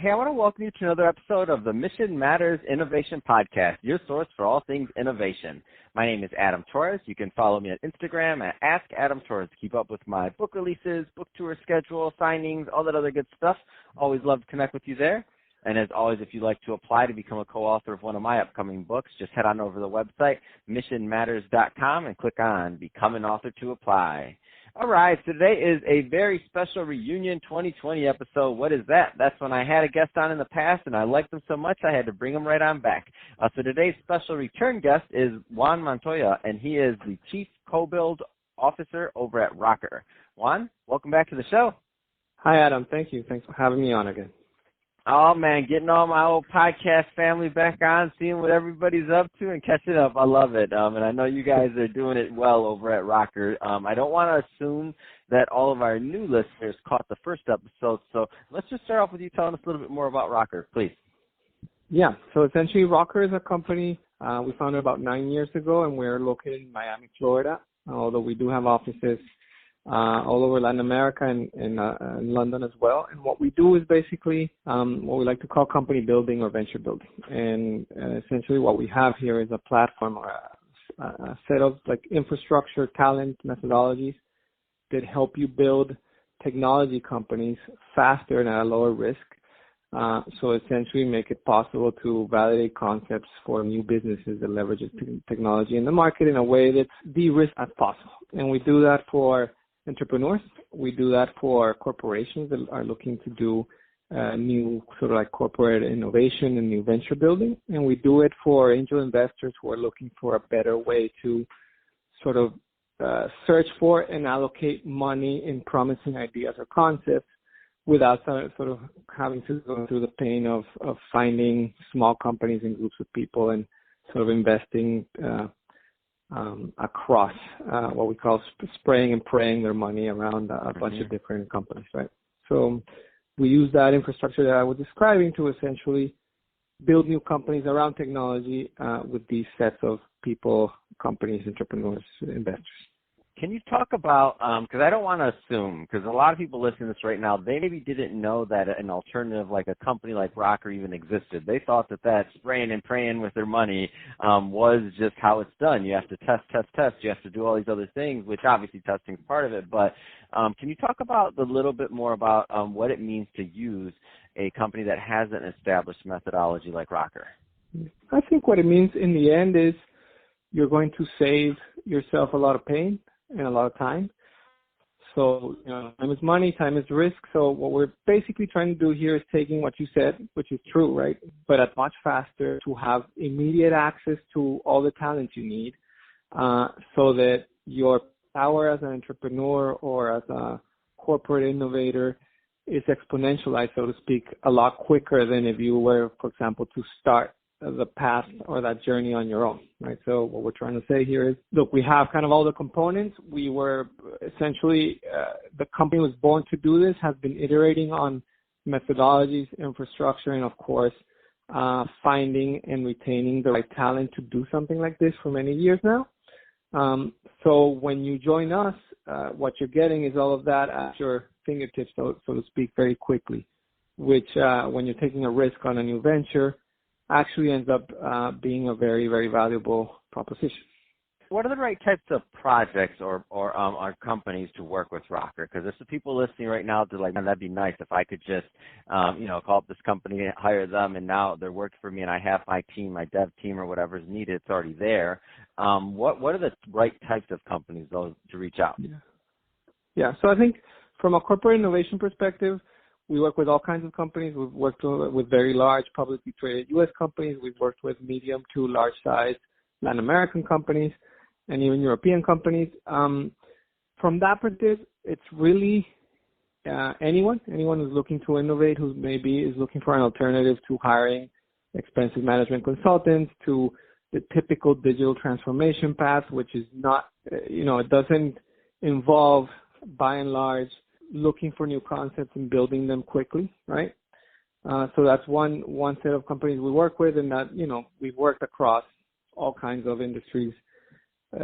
Hey, I want to welcome you to another episode of the Mission Matters Innovation Podcast, your source for all things innovation. My name is Adam Torres. You can follow me on Instagram at AskAdamTorres to keep up with my book releases, book tour schedule, signings, all that other good stuff. Always love to connect with you there. And as always, if you'd like to apply to become a co-author of one of my upcoming books, just head on over to the website, missionmatters.com, and click on Become an Author to apply. All right, so today is a very special reunion 2020 episode. What is that? That's when I had a guest on in the past, and I liked them so much I had to bring them right on back. So today's special return guest is Juan Montoya, and he is the Chief Co-Build Officer over at Rocker. Juan, welcome back to the show. Hi, Adam. Thank you. Thanks for having me on again. Oh, man, getting all my old podcast family back on, seeing what everybody's up to and catching up. I love it. And I know you guys are doing it well over at Rocker. I don't want to assume that all of our new listeners caught the first episode, so let's just start off with you telling us a little bit more about Rocker, please. Yeah, so essentially Rocker is a company we founded about 9 years ago, and we're located in Miami, Florida, although we do have offices all over Latin America and in London as well. And what we do is basically what we like to call company building or venture building. And essentially what we have here is a platform or a set of like infrastructure, talent, methodologies that help you build technology companies faster and at a lower risk. So essentially make it possible to validate concepts for new businesses that leverages technology in the market in a way that's de-risked as possible. And we do that for entrepreneurs. We do that for corporations that are looking to do new sort of like corporate innovation and new venture building. And we do it for angel investors who are looking for a better way to sort of search for and allocate money in promising ideas or concepts without sort of having to go through the pain of finding small companies and groups of people and sort of investing across what we call spraying and praying their money around a bunch of different companies, right? So we use that infrastructure that I was describing to essentially build new companies around technology with these sets of people, companies, entrepreneurs, investors. Can you talk about, because I don't want to assume, because a lot of people listening to this right now, they maybe didn't know that an alternative like a company like Rocker even existed. They thought that spraying and praying with their money was just how it's done. You have to test. You have to do all these other things, which obviously testing is part of it. But can you talk about a little bit more about what it means to use a company that has an established methodology like Rocker? I think what it means in the end is you're going to save yourself a lot of pain and a lot of time. So, time is money, time is risk. So what we're basically trying to do here is taking what you said, which is true, right? But at much faster to have immediate access to all the talent you need so that your power as an entrepreneur or as a corporate innovator is exponentialized, so to speak, a lot quicker than if you were, for example, to start the path or that journey on your own, right? So what we're trying to say here is, look, we have kind of all the components. We were essentially, the company was born to do this, has been iterating on methodologies, infrastructure, and of course, finding and retaining the right talent to do something like this for many years now. So when you join us, what you're getting is all of that at your fingertips, so to speak, very quickly, which when you're taking a risk on a new venture, actually ends up being a very, very valuable proposition. What are the right types of projects or companies to work with Rocker? Because there's some people listening right now that are like, man, that'd be nice if I could just, call up this company, hire them, and now they're working for me, and I have my team, my dev team, or whatever's needed. It's already there. What are the right types of companies, though, to reach out? Yeah. So I think from a corporate innovation perspective, we work with all kinds of companies. We've worked with very large publicly traded U.S. companies. We've worked with medium to large size Latin American companies and even European companies. From that perspective, it's really anyone who's looking to innovate, who maybe is looking for an alternative to hiring expensive management consultants, to the typical digital transformation path, which is not, it doesn't involve, by and large, looking for new concepts and building them quickly, right? So that's one set of companies we work with, and that, we've worked across all kinds of industries,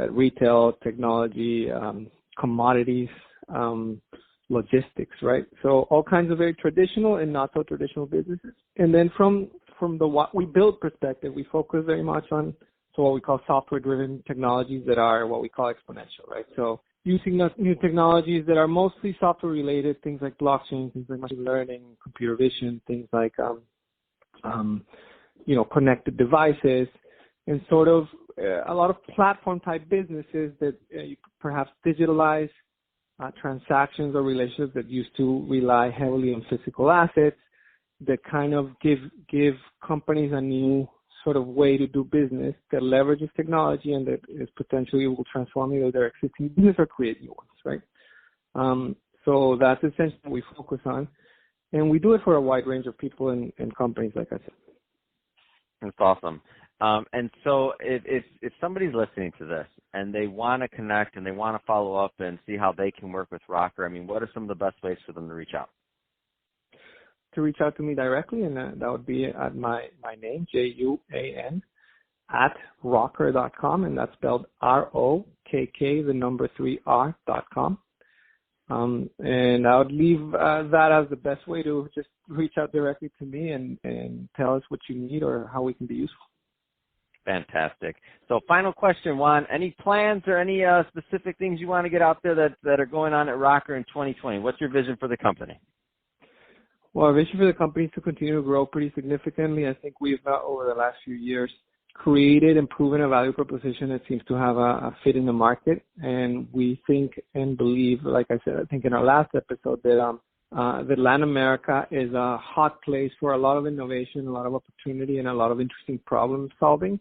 retail, technology, commodities, logistics, right? So all kinds of very traditional and not so traditional businesses. And then from the what we build perspective, we focus very much on what we call software-driven technologies that are what we call exponential, right? So using new technologies that are mostly software-related, things like blockchain, things like machine learning, computer vision, things like connected devices, and sort of a lot of platform-type businesses that you perhaps digitalize transactions or relationships that used to rely heavily on physical assets, that kind of give companies a new sort of way to do business that leverages technology and that is potentially will transform either their existing business or create new ones, right? So that's essentially what we focus on. And we do it for a wide range of people and companies, like I said. That's awesome. And so if somebody's listening to this and they want to connect and they want to follow up and see how they can work with Rocker, I mean, what are some of the best ways for them to reach out? To reach out to me directly, and that would be at my name, Juan, at rocker.com, and that's spelled ROKK3R.com. And I would leave that as the best way to just reach out directly to me and tell us what you need or how we can be useful. Fantastic. So final question, Juan, any plans or any specific things you want to get out there that are going on at Rocker in 2020? What's your vision for the company? Well, our vision for the company is to continue to grow pretty significantly. I think we've, over the last few years, created and proven a value proposition that seems to have a fit in the market. And we think and believe, like I said, I think in our last episode, that Latin America is a hot place for a lot of innovation, a lot of opportunity, and a lot of interesting problem solving.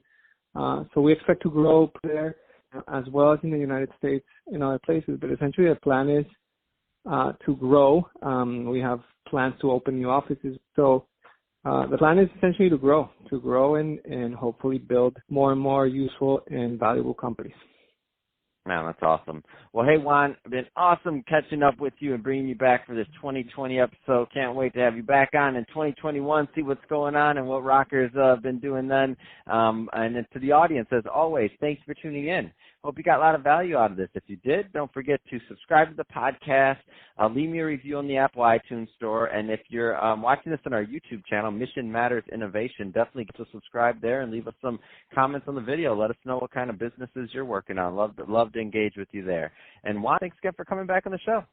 So we expect to grow there as well as in the United States and other places. But essentially, the plan is to grow. We have plans to open new offices. So the plan is essentially to grow and hopefully build more and more useful and valuable companies. Man, that's awesome. Well, hey, Juan, it's been awesome catching up with you and bringing you back for this 2020 episode. Can't wait to have you back on in 2021, see what's going on and what Rocker's been doing then. And then to the audience, as always, thanks for tuning in. Hope you got a lot of value out of this. If you did, don't forget to subscribe to the podcast, leave me a review on the Apple iTunes Store, and if you're watching this on our YouTube channel, Mission Matters Innovation, definitely get to subscribe there and leave us some comments on the video. Let us know what kind of businesses you're working on. Love to engage with you there. And Juan, thanks again for coming back on the show.